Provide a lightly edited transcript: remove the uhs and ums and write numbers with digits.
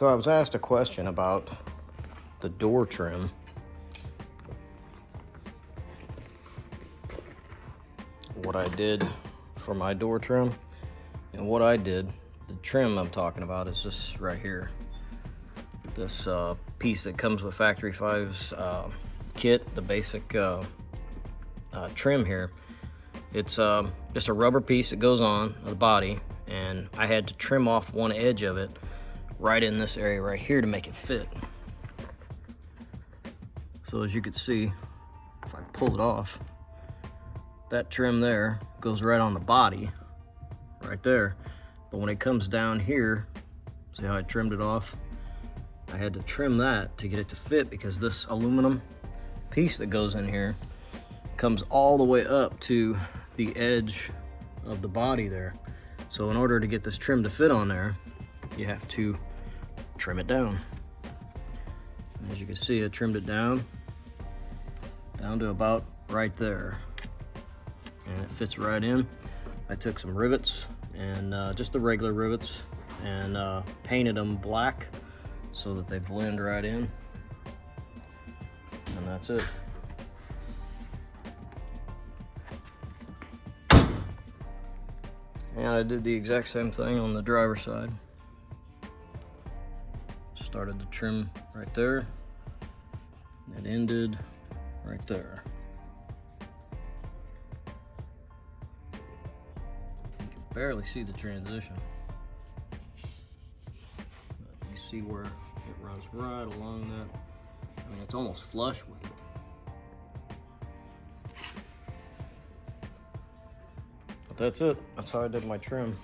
So I was asked a question about the door trim. What I did for my door trim, and what I did, the trim I'm talking about is this right here. This piece that comes with Factory 5's kit, the basic trim here. It's just a rubber piece that goes on the body, and I had to trim off one edge of it right in this area right here to make it fit. So as you can see, if I pull it off, that trim there goes right on the body, right there. But when it comes down here, see how I trimmed it off? I had to trim that to get it to fit, because this aluminum piece that goes in here comes all the way up to the edge of the body there. So in order to get this trim to fit on there, you have to trim it down. And as you can see, I trimmed it down to about right there. And it fits right in. I took some rivets, and just the regular rivets, and painted them black so that they blend right in. And that's it. And I did the exact same thing on the driver's side. Started the trim right there. It ended right there. You can barely see the transition. But you see where it runs right along that. I mean, it's almost flush with it. But that's it. That's how I did my trim.